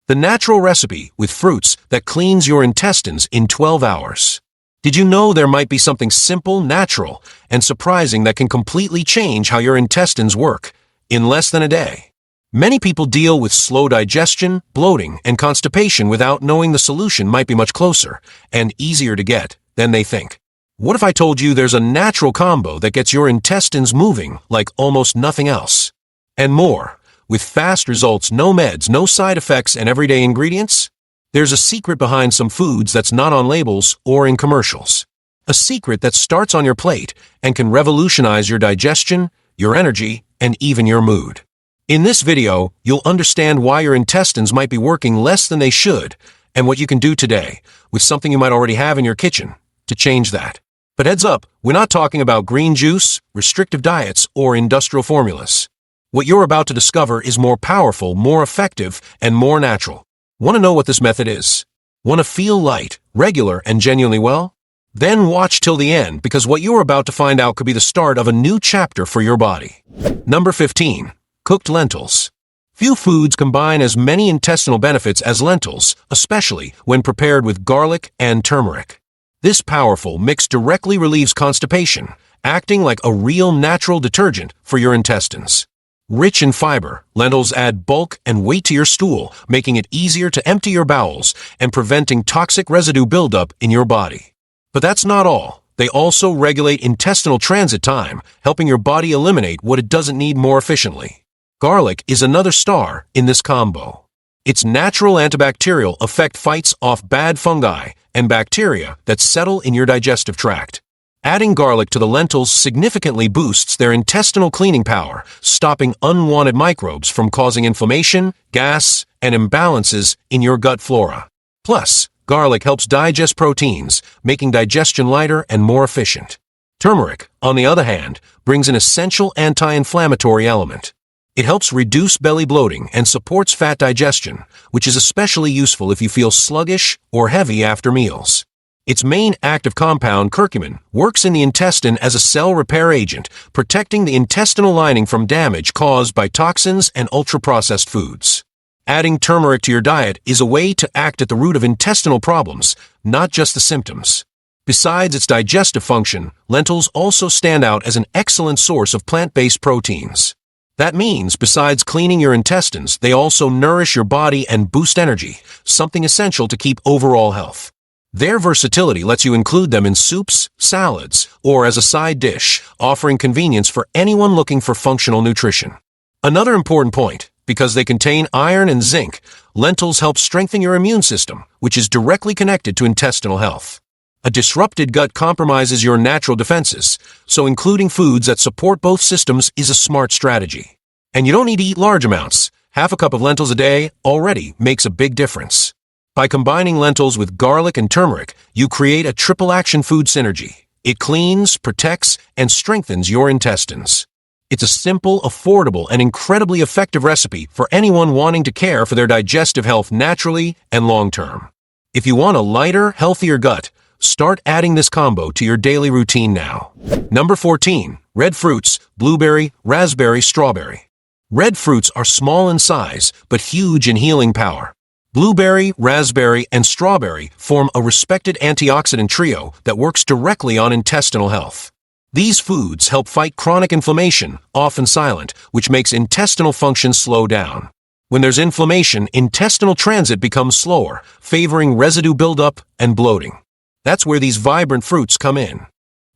The natural recipe with fruits that cleans your intestines in 12 hours. Did you know there might be something simple, natural, and surprising that can completely change how your intestines work in less than a day? Many people deal with slow digestion, bloating, and constipation without knowing the solution might be much closer and easier to get than they think. What if I told you there's a natural combo that gets your intestines moving like almost nothing else? And more, with fast results, no meds, no side effects, and everyday ingredients? There's a secret behind some foods that's not on labels or in commercials. A secret that starts on your plate and can revolutionize your digestion, your energy, and even your mood. In this video, you'll understand why your intestines might be working less than they should and what you can do today with something you might already have in your kitchen to change that. But heads up, we're not talking about green juice, restrictive diets, or industrial formulas. What you're about to discover is more powerful, more effective, and more natural. Want to know what this method is? Want to feel light, regular, and genuinely well? Then watch till the end, because what you're about to find out could be the start of a new chapter for your body. Number 15. Cooked lentils. Few foods combine as many intestinal benefits as lentils, especially when prepared with garlic and turmeric. This powerful mix directly relieves constipation, acting like a real natural detergent for your intestines. Rich in fiber, lentils add bulk and weight to your stool, making it easier to empty your bowels and preventing toxic residue buildup in your body. But that's not all. They also regulate intestinal transit time, helping your body eliminate what it doesn't need more efficiently. Garlic is another star in this combo. Its natural antibacterial effect fights off bad fungi and bacteria that settle in your digestive tract. Adding garlic to the lentils significantly boosts their intestinal cleaning power, stopping unwanted microbes from causing inflammation, gas, and imbalances in your gut flora. Plus, garlic helps digest proteins, making digestion lighter and more efficient. Turmeric, on the other hand, brings an essential anti-inflammatory element. It helps reduce belly bloating and supports fat digestion, which is especially useful if you feel sluggish or heavy after meals. Its main active compound, curcumin, works in the intestine as a cell repair agent, protecting the intestinal lining from damage caused by toxins and ultra-processed foods. Adding turmeric to your diet is a way to act at the root of intestinal problems, not just the symptoms. Besides its digestive function, lentils also stand out as an excellent source of plant-based proteins. That means, besides cleaning your intestines, they also nourish your body and boost energy, something essential to keep overall health. Their versatility lets you include them in soups, salads, or as a side dish, offering convenience for anyone looking for functional nutrition. Another important point, because they contain iron and zinc, lentils help strengthen your immune system, which is directly connected to intestinal health. A disrupted gut compromises your natural defenses, so including foods that support both systems is a smart strategy. And you don't need to eat large amounts. Half a cup of lentils a day already makes a big difference. By combining lentils with garlic and turmeric, you create a triple action food synergy. It cleans, protects, and strengthens your intestines. It's a simple, affordable, and incredibly effective recipe for anyone wanting to care for their digestive health naturally and long-term. If you want a lighter, healthier gut, start adding this combo to your daily routine now. Number 14. Red fruits, blueberry, raspberry, strawberry. Red fruits are small in size, but huge in healing power. Blueberry, raspberry, and strawberry form a respected antioxidant trio that works directly on intestinal health. These foods help fight chronic inflammation, often silent, which makes intestinal function slow down. When there's inflammation, intestinal transit becomes slower, favoring residue buildup and bloating. That's where these vibrant fruits come in.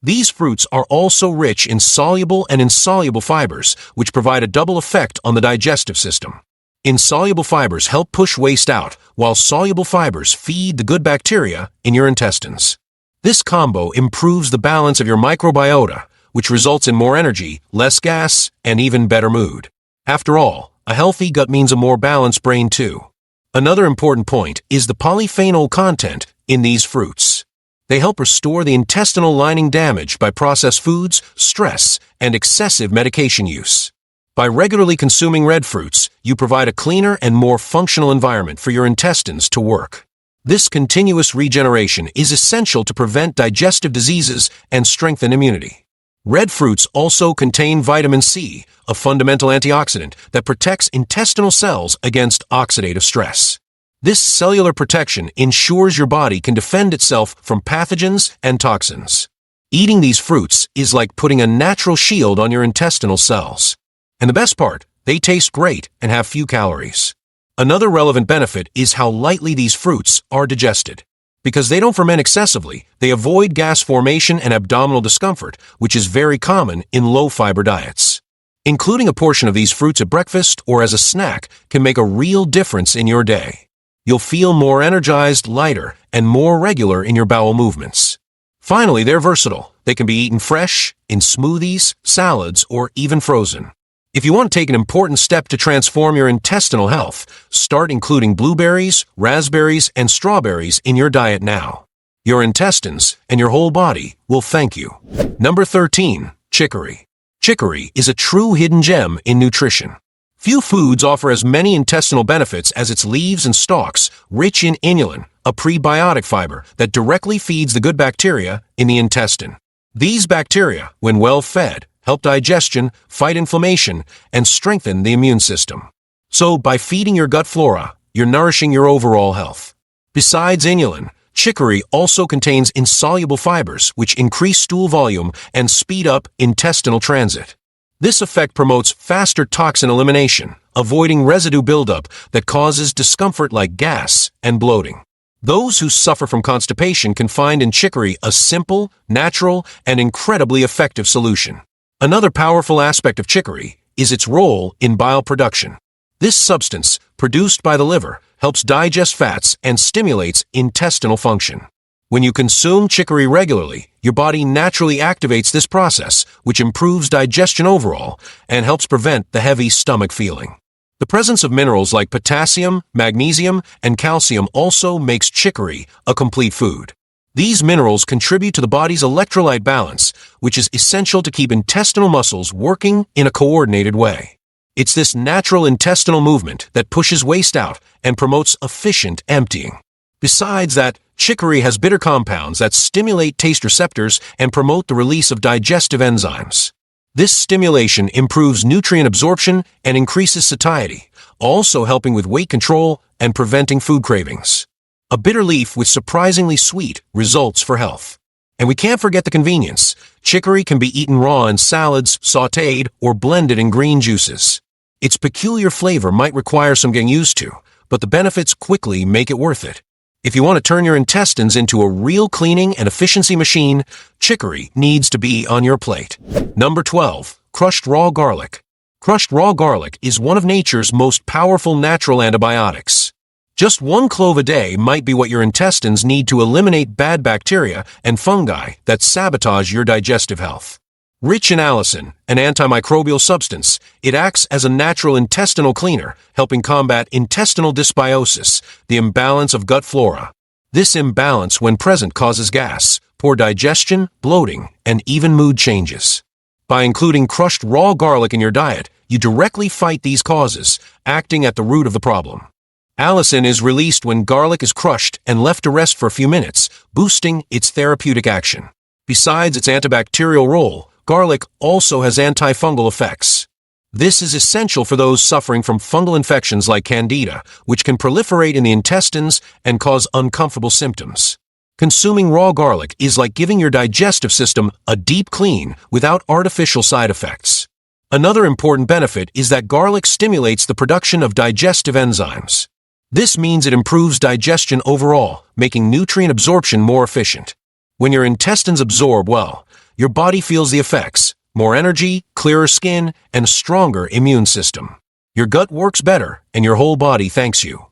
These fruits are also rich in soluble and insoluble fibers, which provide a double effect on the digestive system. Insoluble fibers help push waste out, while soluble fibers feed the good bacteria in your intestines. This combo improves the balance of your microbiota, which results in more energy, less gas, and even better mood. After all, a healthy gut means a more balanced brain too. Another important point is the polyphenol content in these fruits. They help restore the intestinal lining damaged by processed foods, stress, and excessive medication use. By regularly consuming red fruits, you provide a cleaner and more functional environment for your intestines to work. This continuous regeneration is essential to prevent digestive diseases and strengthen immunity. Red fruits also contain vitamin C, a fundamental antioxidant that protects intestinal cells against oxidative stress. This cellular protection ensures your body can defend itself from pathogens and toxins. Eating these fruits is like putting a natural shield on your intestinal cells. And the best part, they taste great and have few calories. Another relevant benefit is how lightly these fruits are digested. Because they don't ferment excessively, they avoid gas formation and abdominal discomfort, which is very common in low-fiber diets. Including a portion of these fruits at breakfast or as a snack can make a real difference in your day. You'll feel more energized, lighter, and more regular in your bowel movements. Finally, they're versatile. They can be eaten fresh, in smoothies, salads, or even frozen. If you want to take an important step to transform your intestinal health, start including blueberries, raspberries, and strawberries in your diet now. Your intestines and your whole body will thank you. Number 13. Chicory. Chicory is a true hidden gem in nutrition. Few foods offer as many intestinal benefits as its leaves and stalks, rich in inulin, a prebiotic fiber that directly feeds the good bacteria in the intestine. These bacteria, when well fed, help digestion, fight inflammation, and strengthen the immune system. So, by feeding your gut flora, you're nourishing your overall health. Besides inulin, chicory also contains insoluble fibers which increase stool volume and speed up intestinal transit. This effect promotes faster toxin elimination, avoiding residue buildup that causes discomfort like gas and bloating. Those who suffer from constipation can find in chicory a simple, natural, and incredibly effective solution. Another powerful aspect of chicory is its role in bile production. This substance, produced by the liver, helps digest fats and stimulates intestinal function. When you consume chicory regularly, your body naturally activates this process, which improves digestion overall and helps prevent the heavy stomach feeling. The presence of minerals like potassium, magnesium, and calcium also makes chicory a complete food. These minerals contribute to the body's electrolyte balance, which is essential to keep intestinal muscles working in a coordinated way. It's this natural intestinal movement that pushes waste out and promotes efficient emptying. Besides that, chicory has bitter compounds that stimulate taste receptors and promote the release of digestive enzymes. This stimulation improves nutrient absorption and increases satiety, also helping with weight control and preventing food cravings. A bitter leaf with surprisingly sweet results for health. And we can't forget the convenience. Chicory can be eaten raw in salads, sautéed, or blended in green juices. Its peculiar flavor might require some getting used to, but the benefits quickly make it worth it. If you want to turn your intestines into a real cleaning and efficiency machine, chicory needs to be on your plate. Number 12. Crushed raw garlic. Crushed raw garlic is one of nature's most powerful natural antibiotics. Just 1 clove a day might be what your intestines need to eliminate bad bacteria and fungi that sabotage your digestive health. Rich in allicin, an antimicrobial substance, it acts as a natural intestinal cleaner, helping combat intestinal dysbiosis, the imbalance of gut flora. This imbalance, when present, causes gas, poor digestion, bloating, and even mood changes. By including crushed raw garlic in your diet, you directly fight these causes, acting at the root of the problem. Allicin is released when garlic is crushed and left to rest for a few minutes, boosting its therapeutic action. Besides its antibacterial role, garlic also has antifungal effects. This is essential for those suffering from fungal infections like candida, which can proliferate in the intestines and cause uncomfortable symptoms. Consuming raw garlic is like giving your digestive system a deep clean without artificial side effects. Another important benefit is that garlic stimulates the production of digestive enzymes. This means it improves digestion overall, making nutrient absorption more efficient. When your intestines absorb well, your body feels the effects: more energy, clearer skin, and a stronger immune system. Your gut works better, and your whole body thanks you.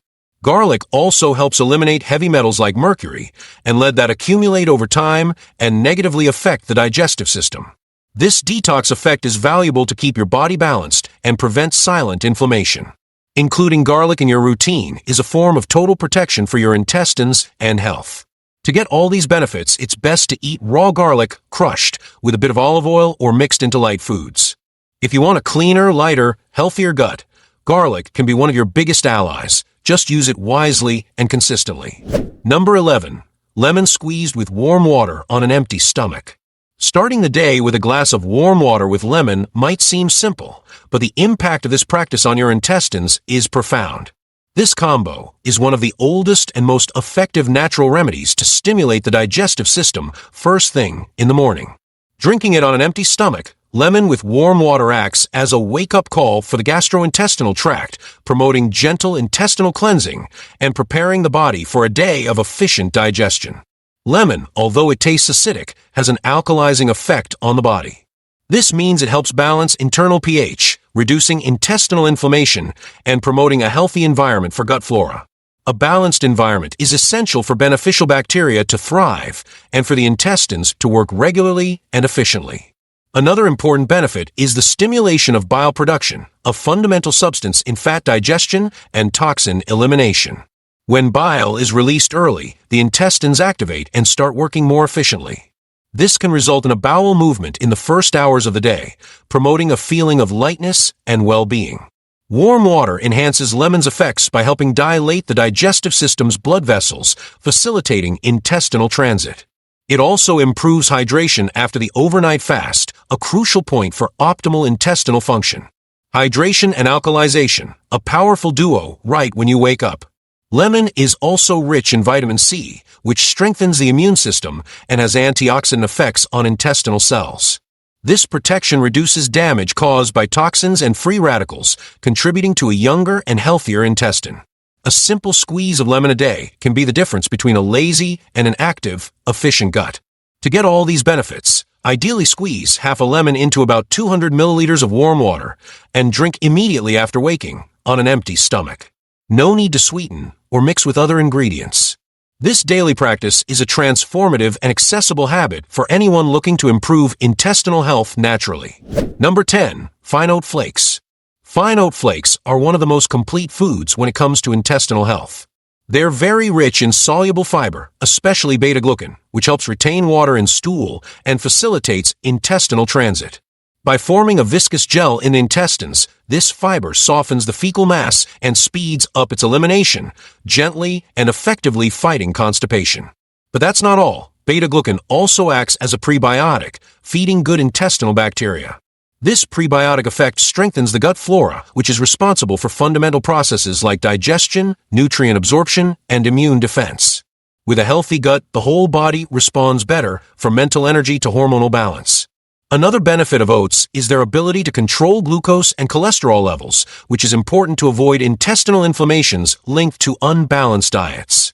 Garlic also helps eliminate heavy metals like mercury and lead that accumulate over time and negatively affect the digestive system. This detox effect is valuable to keep your body balanced and prevent silent inflammation. Including garlic in your routine is a form of total protection for your intestines and health. To get all these benefits, it's best to eat raw garlic crushed with a bit of olive oil or mixed into light foods. If you want a cleaner, lighter, healthier gut, garlic can be one of your biggest allies. Just use it wisely and consistently. Number 11. Lemon squeezed with warm water on an empty stomach. Starting the day with a glass of warm water with lemon might seem simple, but the impact of this practice on your intestines is profound. This combo is one of the oldest and most effective natural remedies to stimulate the digestive system first thing in the morning. Drinking it on an empty stomach, lemon with warm water acts as a wake-up call for the gastrointestinal tract, promoting gentle intestinal cleansing and preparing the body for a day of efficient digestion. Lemon, although it tastes acidic, has an alkalizing effect on the body. This means it helps balance internal pH, reducing intestinal inflammation and promoting a healthy environment for gut flora. A balanced environment is essential for beneficial bacteria to thrive and for the intestines to work regularly and efficiently. Another important benefit is the stimulation of bile production, a fundamental substance in fat digestion and toxin elimination. When bile is released early, the intestines activate and start working more efficiently. This can result in a bowel movement in the first hours of the day, promoting a feeling of lightness and well-being. Warm water enhances lemon's effects by helping dilate the digestive system's blood vessels, facilitating intestinal transit. It also improves hydration after the overnight fast, a crucial point for optimal intestinal function. Hydration and alkalization, a powerful duo right when you wake up. Lemon is also rich in vitamin C, which strengthens the immune system and has antioxidant effects on intestinal cells. This protection reduces damage caused by toxins and free radicals, contributing to a younger and healthier intestine. A simple squeeze of lemon a day can be the difference between a lazy and an active, efficient gut. To get all these benefits, ideally squeeze half a lemon into about 200 milliliters of warm water and drink immediately after waking on an empty stomach. No need to sweeten or mix with other ingredients. This daily practice is a transformative and accessible habit for anyone looking to improve intestinal health naturally. Number 10. Fine oat flakes. Fine oat flakes are one of the most complete foods when it comes to intestinal health. They're very rich in soluble fiber, especially beta-glucan, which helps retain water in stool and facilitates intestinal transit. By forming a viscous gel in the intestines, this fiber softens the fecal mass and speeds up its elimination, gently and effectively fighting constipation. But that's not all. Beta-glucan also acts as a prebiotic, feeding good intestinal bacteria. This prebiotic effect strengthens the gut flora, which is responsible for fundamental processes like digestion, nutrient absorption, and immune defense. With a healthy gut, the whole body responds better, from mental energy to hormonal balance. Another benefit of oats is their ability to control glucose and cholesterol levels, which is important to avoid intestinal inflammations linked to unbalanced diets.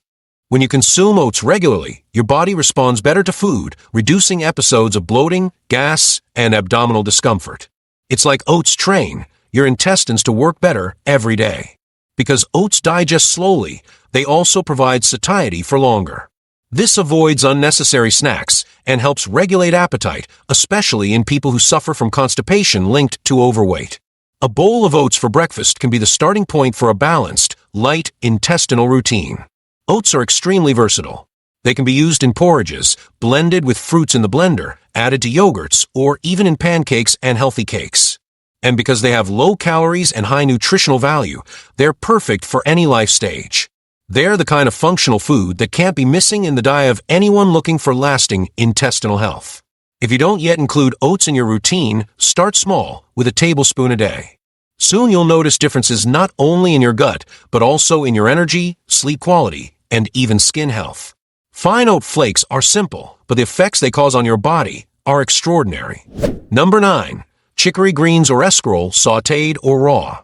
When you consume oats regularly, your body responds better to food, reducing episodes of bloating, gas, and abdominal discomfort. It's like oats train your intestines to work better every day. Because oats digest slowly, they also provide satiety for longer. This avoids unnecessary snacks and helps regulate appetite, especially in people who suffer from constipation linked to overweight. A bowl of oats for breakfast can be the starting point for a balanced, light intestinal routine. Oats are extremely versatile. They can be used in porridges, blended with fruits in the blender, added to yogurts, or even in pancakes and healthy cakes. And because they have low calories and high nutritional value, they're perfect for any life stage. They're the kind of functional food that can't be missing in the diet of anyone looking for lasting intestinal health. If you don't yet include oats in your routine, start small with a tablespoon a day. Soon you'll notice differences not only in your gut, but also in your energy, sleep quality, and even skin health. Fine oat flakes are simple, but the effects they cause on your body are extraordinary. Number 9. Chicory greens or escarole, sautéed or raw.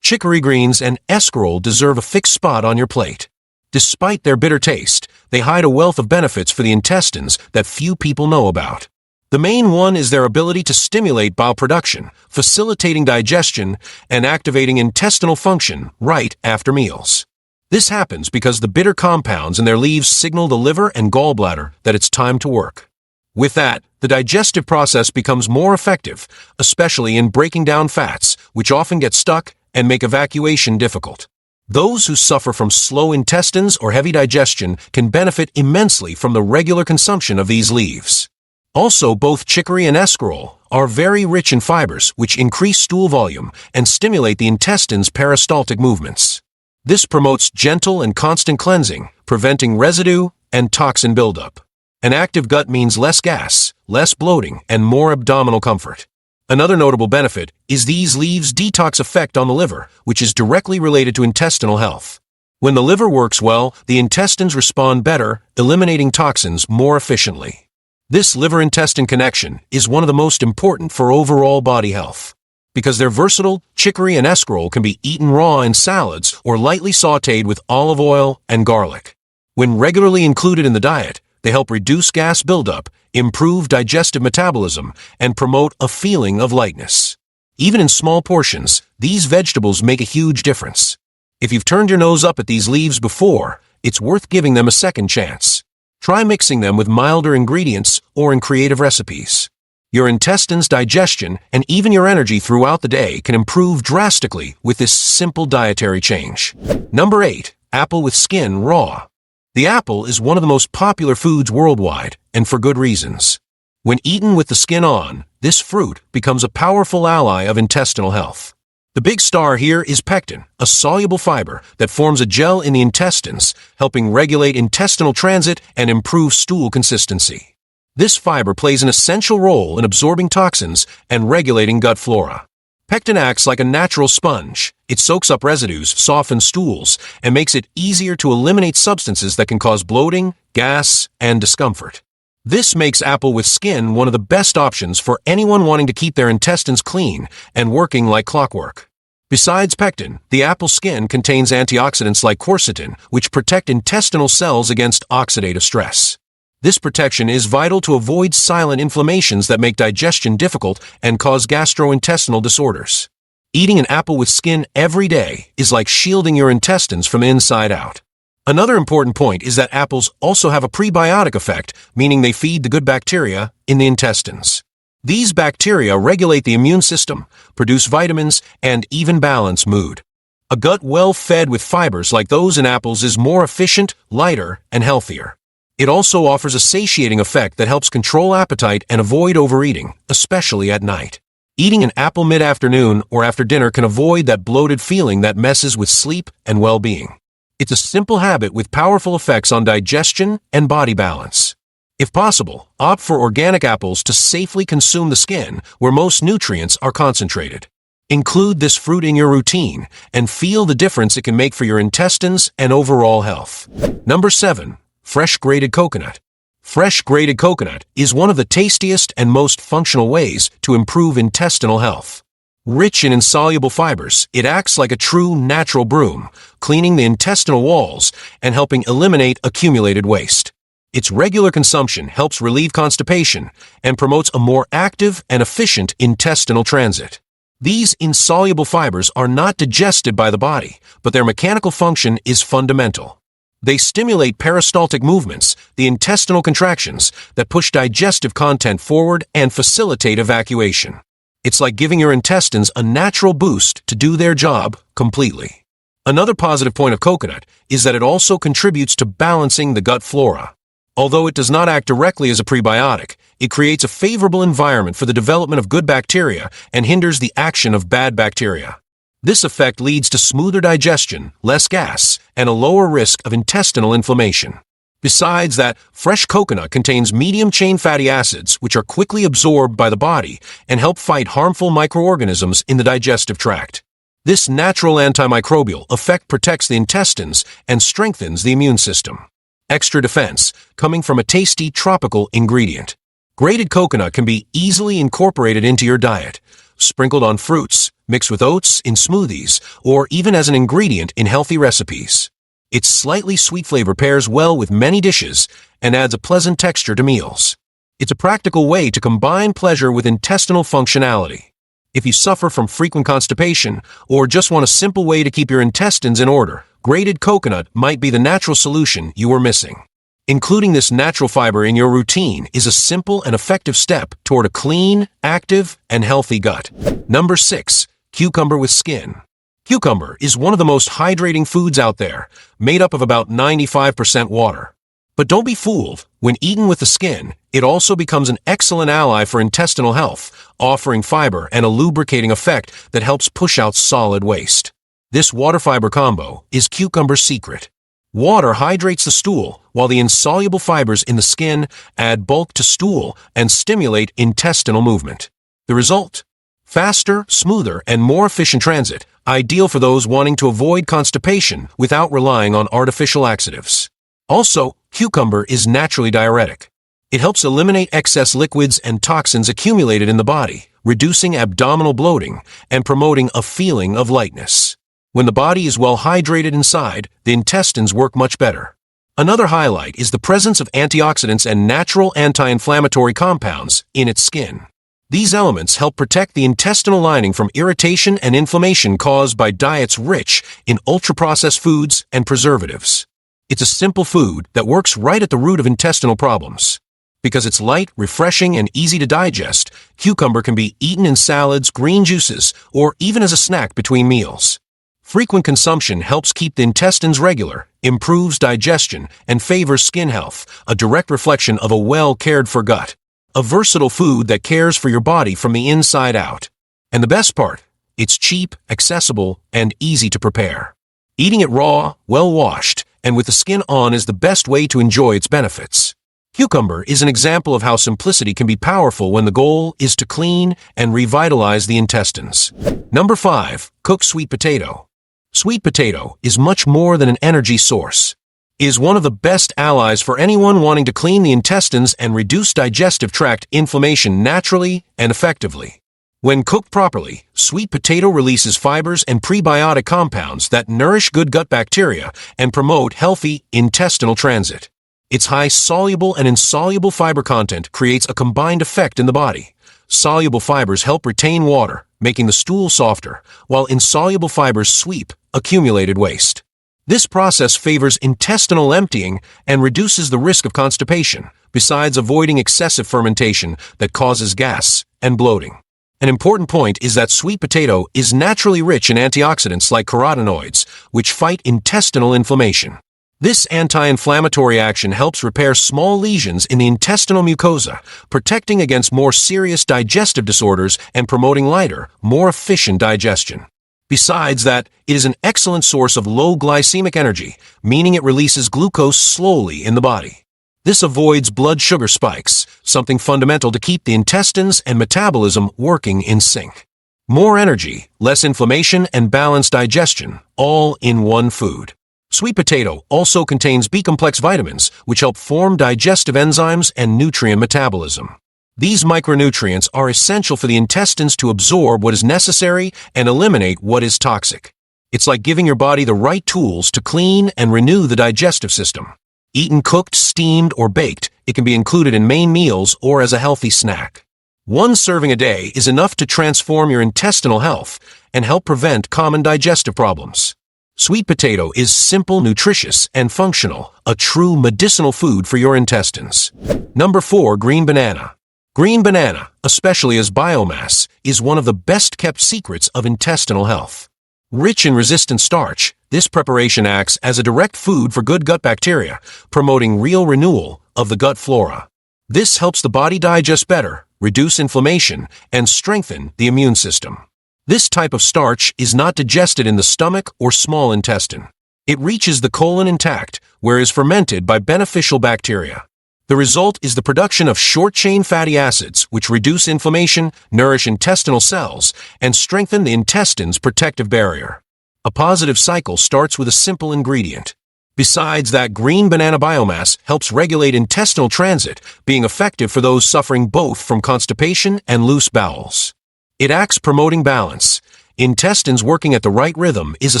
Chicory greens and escarole deserve a fixed spot on your plate. Despite their bitter taste, they hide a wealth of benefits for the intestines that few people know about. The main one is their ability to stimulate bile production, facilitating digestion and activating intestinal function right after meals. This happens because the bitter compounds in their leaves signal the liver and gallbladder that it's time to work. With that, the digestive process becomes more effective, especially in breaking down fats, which often get stuck and make evacuation difficult. Those who suffer from slow intestines or heavy digestion can benefit immensely from the regular consumption of these leaves. Also, both chicory and escarole are very rich in fibers, which increase stool volume and stimulate the intestine's peristaltic movements. This promotes gentle and constant cleansing, preventing residue and toxin buildup. An active gut means less gas, less bloating, and more abdominal comfort. Another notable benefit is these leaves' detox effect on the liver, which is directly related to intestinal health. When the liver works well, the intestines respond better, eliminating toxins more efficiently. This liver-intestine connection is one of the most important for overall body health. Because they're versatile, chicory and escarole can be eaten raw in salads or lightly sautéed with olive oil and garlic. When regularly included in the diet, they help reduce gas buildup, improve digestive metabolism, and promote a feeling of lightness. Even in small portions, these vegetables make a huge difference. If you've turned your nose up at these leaves before, it's worth giving them a second chance. Try mixing them with milder ingredients or in creative recipes. Your intestines, digestion, and even your energy throughout the day can improve drastically with this simple dietary change. Number 8. Apple with skin raw. The apple is one of the most popular foods worldwide, and for good reasons. When eaten with the skin on, this fruit becomes a powerful ally of intestinal health. The big star here is pectin, a soluble fiber that forms a gel in the intestines, helping regulate intestinal transit and improve stool consistency. This fiber plays an essential role in absorbing toxins and regulating gut flora. Pectin acts like a natural sponge. It soaks up residues, softens stools, and makes it easier to eliminate substances that can cause bloating, gas, and discomfort. This makes apple with skin one of the best options for anyone wanting to keep their intestines clean and working like clockwork. Besides pectin, the apple skin contains antioxidants like quercetin, which protect intestinal cells against oxidative stress. This protection is vital to avoid silent inflammations that make digestion difficult and cause gastrointestinal disorders. Eating an apple with skin every day is like shielding your intestines from inside out. Another important point is that apples also have a prebiotic effect, meaning they feed the good bacteria in the intestines. These bacteria regulate the immune system, produce vitamins, and even balance mood. A gut well fed with fibers like those in apples is more efficient, lighter, and healthier. It also offers a satiating effect that helps control appetite and avoid overeating, especially at night. Eating an apple mid-afternoon or after dinner can avoid that bloated feeling that messes with sleep and well-being. It's a simple habit with powerful effects on digestion and body balance. If possible, opt for organic apples to safely consume the skin where most nutrients are concentrated. Include this fruit in your routine and feel the difference it can make for your intestines and overall health. Number 7. Fresh grated coconut. Fresh grated coconut is one of the tastiest and most functional ways to improve intestinal health. Rich in insoluble fibers, it acts like a true natural broom, cleaning the intestinal walls and helping eliminate accumulated waste. Its regular consumption helps relieve constipation and promotes a more active and efficient intestinal transit. These insoluble fibers are not digested by the body, but their mechanical function is fundamental. They stimulate peristaltic movements, the intestinal contractions that push digestive content forward and facilitate evacuation. It's like giving your intestines a natural boost to do their job completely. Another positive point of coconut is that it also contributes to balancing the gut flora. Although it does not act directly as a prebiotic, it creates a favorable environment for the development of good bacteria and hinders the action of bad bacteria. This effect leads to smoother digestion, less gas, and a lower risk of intestinal inflammation. Besides that, fresh coconut contains medium-chain fatty acids which are quickly absorbed by the body and help fight harmful microorganisms in the digestive tract. This natural antimicrobial effect protects the intestines and strengthens the immune system. Extra defense, coming from a tasty tropical ingredient. Grated coconut can be easily incorporated into your diet, sprinkled on fruits, mixed with oats in smoothies, or even as an ingredient in healthy recipes. Its slightly sweet flavor pairs well with many dishes and adds a pleasant texture to meals. It's a practical way to combine pleasure with intestinal functionality. If you suffer from frequent constipation or just want a simple way to keep your intestines in order, grated coconut might be the natural solution you were missing. Including this natural fiber in your routine is a simple and effective step toward a clean, active, and healthy gut. Number 6. Cucumber with skin. Cucumber is one of the most hydrating foods out there, made up of about 95% water. But don't be fooled. When eaten with the skin, it also becomes an excellent ally for intestinal health, offering fiber and a lubricating effect that helps push out solid waste. This water-fiber combo is cucumber's secret. Water hydrates the stool, while the insoluble fibers in the skin add bulk to stool and stimulate intestinal movement. The result? Faster, smoother, and more efficient transit, ideal for those wanting to avoid constipation without relying on artificial laxatives. Also, cucumber is naturally diuretic. It helps eliminate excess liquids and toxins accumulated in the body, reducing abdominal bloating and promoting a feeling of lightness. When the body is well hydrated inside, the intestines work much better. Another highlight is the presence of antioxidants and natural anti-inflammatory compounds in its skin. These elements help protect the intestinal lining from irritation and inflammation caused by diets rich in ultra-processed foods and preservatives. It's a simple food that works right at the root of intestinal problems. Because it's light, refreshing, and easy to digest, cucumber can be eaten in salads, green juices, or even as a snack between meals. Frequent consumption helps keep the intestines regular, improves digestion, and favors skin health, a direct reflection of a well-cared-for gut. A versatile food that cares for your body from the inside out. And the best part, it's cheap, accessible, and easy to prepare. Eating it raw, well-washed, and with the skin on is the best way to enjoy its benefits. Cucumber is an example of how simplicity can be powerful when the goal is to clean and revitalize the intestines. Number 5. Cooked sweet potato. Sweet potato is much more than an energy source. It is one of the best allies for anyone wanting to clean the intestines and reduce digestive tract inflammation naturally and effectively. When cooked properly, sweet potato releases fibers and prebiotic compounds that nourish good gut bacteria and promote healthy intestinal transit. Its high soluble and insoluble fiber content creates a combined effect in the body. Soluble fibers help retain water, making the stool softer, while insoluble fibers sweep accumulated waste. This process favors intestinal emptying and reduces the risk of constipation, besides avoiding excessive fermentation that causes gas and bloating. An important point is that sweet potato is naturally rich in antioxidants like carotenoids, which fight intestinal inflammation. This anti-inflammatory action helps repair small lesions in the intestinal mucosa, protecting against more serious digestive disorders and promoting lighter, more efficient digestion. Besides that, it is an excellent source of low glycemic energy, meaning it releases glucose slowly in the body. This avoids blood sugar spikes, something fundamental to keep the intestines and metabolism working in sync. More energy, less inflammation, and balanced digestion, all in one food. Sweet potato also contains B-complex vitamins, which help form digestive enzymes and nutrient metabolism. These micronutrients are essential for the intestines to absorb what is necessary and eliminate what is toxic. It's like giving your body the right tools to clean and renew the digestive system. Eaten cooked, steamed, or baked, it can be included in main meals or as a healthy snack. One serving a day is enough to transform your intestinal health and help prevent common digestive problems. Sweet potato is simple, nutritious, and functional, a true medicinal food for your intestines. Number 4. Green banana. Green banana, especially as biomass, is one of the best-kept secrets of intestinal health. Rich in resistant starch, this preparation acts as a direct food for good gut bacteria, promoting real renewal of the gut flora. This helps the body digest better, reduce inflammation, and strengthen the immune system. This type of starch is not digested in the stomach or small intestine. It reaches the colon intact, where it is fermented by beneficial bacteria. The result is the production of short-chain fatty acids, which reduce inflammation, nourish intestinal cells, and strengthen the intestine's protective barrier. A positive cycle starts with a simple ingredient. Besides that, green banana biomass helps regulate intestinal transit, being effective for those suffering both from constipation and loose bowels. It acts promoting balance. Intestines working at the right rhythm is a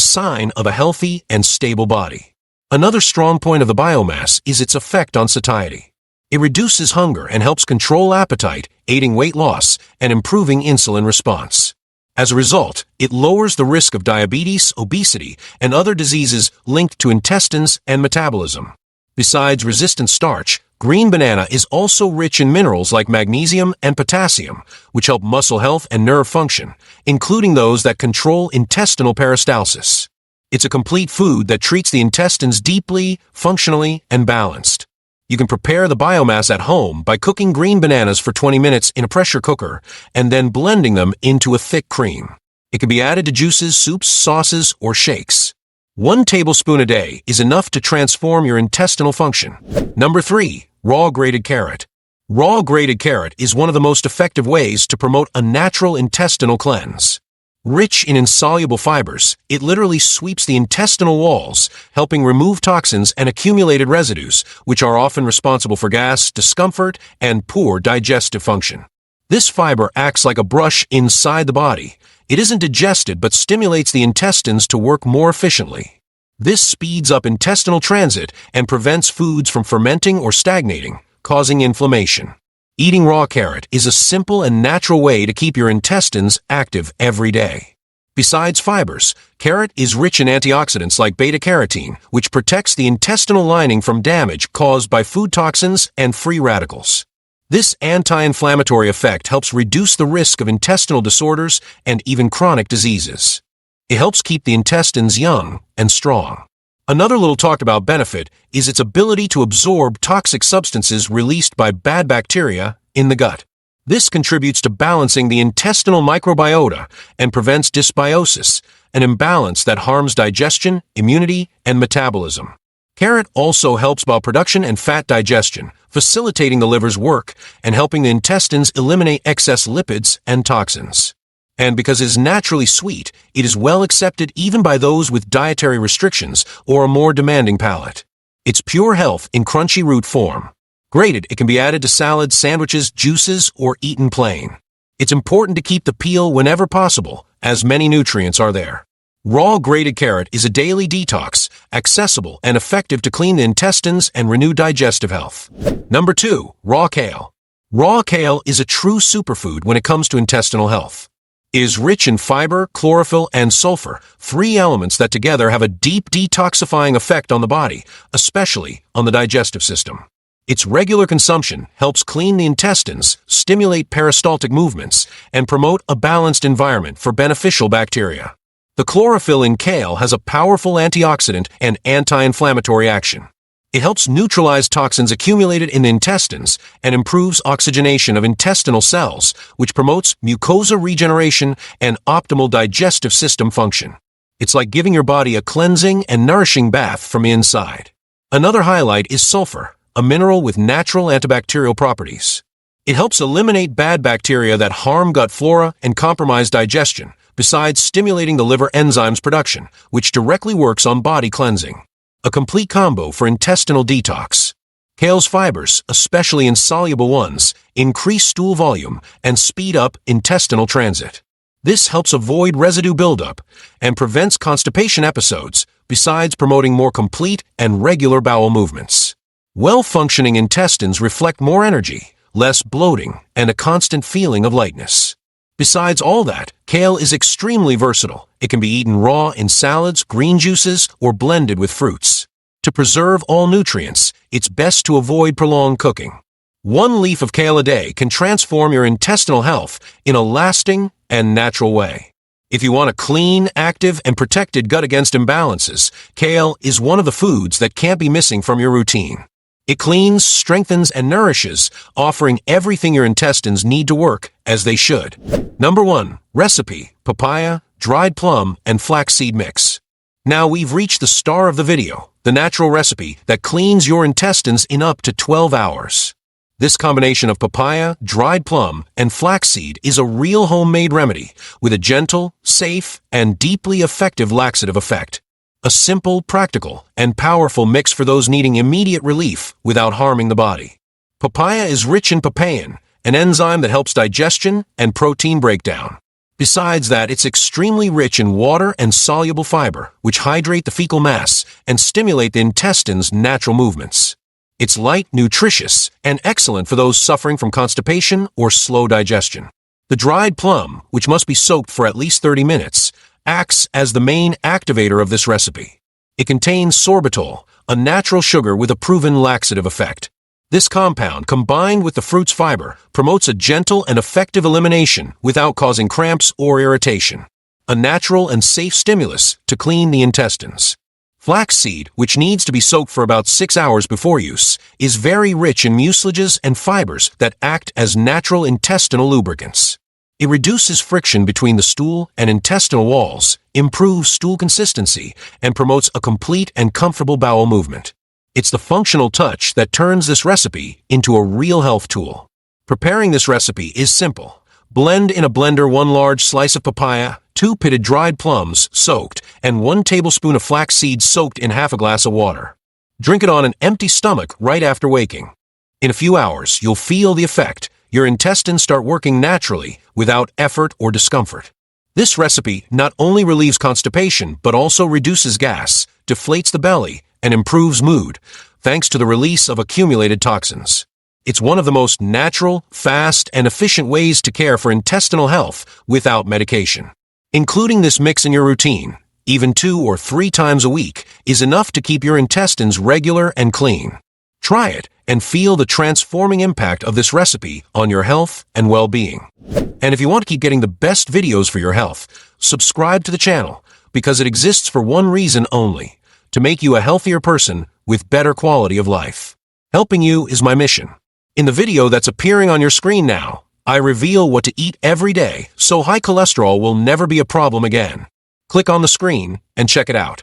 sign of a healthy and stable body. Another strong point of the biomass is its effect on satiety. It reduces hunger and helps control appetite, aiding weight loss and improving insulin response. As a result, it lowers the risk of diabetes, obesity, and other diseases linked to intestines and metabolism. Besides resistant starch, green banana is also rich in minerals like magnesium and potassium, which help muscle health and nerve function, including those that control intestinal peristalsis. It's a complete food that treats the intestines deeply, functionally, and balanced. You can prepare the biomass at home by cooking green bananas for 20 minutes in a pressure cooker and then blending them into a thick cream. It can be added to juices, soups, sauces, or shakes. 1 tablespoon a day is enough to transform your intestinal function. Number 3. Raw grated carrot. Raw grated carrot is one of the most effective ways to promote a natural intestinal cleanse. Rich in insoluble fibers, it literally sweeps the intestinal walls, helping remove toxins and accumulated residues, which are often responsible for gas, discomfort, and poor digestive function. This fiber acts like a brush inside the body. It isn't digested but stimulates the intestines to work more efficiently. This speeds up intestinal transit and prevents foods from fermenting or stagnating, causing inflammation. Eating raw carrot is a simple and natural way to keep your intestines active every day. Besides fibers, carrot is rich in antioxidants like beta-carotene, which protects the intestinal lining from damage caused by food toxins and free radicals. This anti-inflammatory effect helps reduce the risk of intestinal disorders and even chronic diseases. It helps keep the intestines young and strong. Another little talked about benefit is its ability to absorb toxic substances released by bad bacteria in the gut. This contributes to balancing the intestinal microbiota and prevents dysbiosis, an imbalance that harms digestion, immunity, and metabolism. Carrot also helps bowel production and fat digestion, facilitating the liver's work and helping the intestines eliminate excess lipids and toxins. And because it is naturally sweet, it is well accepted even by those with dietary restrictions or a more demanding palate. It's pure health in crunchy root form. Grated, it can be added to salads, sandwiches, juices, or eaten plain. It's important to keep the peel whenever possible, as many nutrients are there. Raw grated carrot is a daily detox, accessible and effective to clean the intestines and renew digestive health. Number 2. Raw kale. Raw kale is a true superfood when it comes to intestinal health. It is rich in fiber, chlorophyll, and sulfur, 3 elements that together have a deep detoxifying effect on the body, especially on the digestive system. Its regular consumption helps clean the intestines, stimulate peristaltic movements, and promote a balanced environment for beneficial bacteria. The chlorophyll in kale has a powerful antioxidant and anti-inflammatory action. It helps neutralize toxins accumulated in the intestines and improves oxygenation of intestinal cells, which promotes mucosa regeneration and optimal digestive system function. It's like giving your body a cleansing and nourishing bath from inside. Another highlight is sulfur, a mineral with natural antibacterial properties. It helps eliminate bad bacteria that harm gut flora and compromise digestion, besides stimulating the liver enzymes production, which directly works on body cleansing. A complete combo for intestinal detox. Kale's fibers, especially insoluble ones, increase stool volume and speed up intestinal transit. This helps avoid residue buildup and prevents constipation episodes, besides promoting more complete and regular bowel movements. Well-functioning intestines reflect more energy, less bloating, and a constant feeling of lightness. Besides all that, kale is extremely versatile. It can be eaten raw in salads, green juices, or blended with fruits. To preserve all nutrients, it's best to avoid prolonged cooking. 1 leaf of kale a day can transform your intestinal health in a lasting and natural way. If you want a clean, active, and protected gut against imbalances, kale is one of the foods that can't be missing from your routine. It cleans, strengthens, and nourishes, offering everything your intestines need to work as they should. Number 1. Recipe: papaya, dried plum, and flaxseed mix. Now we've reached the star of the video, the natural recipe that cleans your intestines in up to 12 hours. This combination of papaya, dried plum, and flaxseed is a real homemade remedy with a gentle, safe, and deeply effective laxative effect. A simple, practical, and powerful mix for those needing immediate relief without harming the body. Papaya is rich in papain, an enzyme that helps digestion and protein breakdown. Besides that, it's extremely rich in water and soluble fiber, which hydrate the fecal mass and stimulate the intestines' natural movements. It's light, nutritious, and excellent for those suffering from constipation or slow digestion. The dried plum, which must be soaked for at least 30 minutes, acts as the main activator of this recipe. It contains sorbitol, a natural sugar with a proven laxative effect. This compound, combined with the fruit's fiber, promotes a gentle and effective elimination without causing cramps or irritation. A natural and safe stimulus to clean the intestines. Flaxseed, which needs to be soaked for about 6 hours before use, is very rich in mucilages and fibers that act as natural intestinal lubricants. It reduces friction between the stool and intestinal walls, improves stool consistency, and promotes a complete and comfortable bowel movement. It's the functional touch that turns this recipe into a real health tool. Preparing this recipe is simple. Blend in a blender 1 large slice of papaya, 2 pitted dried plums soaked, and 1 tablespoon of flax seeds soaked in half a glass of water. Drink it on an empty stomach right after waking. In a few hours, you'll feel the effect. Your intestines start working naturally without effort or discomfort. This recipe not only relieves constipation but also reduces gas, deflates the belly, and improves mood, thanks to the release of accumulated toxins. It's one of the most natural, fast, and efficient ways to care for intestinal health without medication. Including this mix in your routine, even 2 or 3 times a week, is enough to keep your intestines regular and clean. Try it and feel the transforming impact of this recipe on your health and well-being. And if you want to keep getting the best videos for your health, subscribe to the channel because it exists for one reason only: to make you a healthier person with better quality of life. Helping you is my mission. In the video that's appearing on your screen now, I reveal what to eat every day so high cholesterol will never be a problem again. Click on the screen and check it out.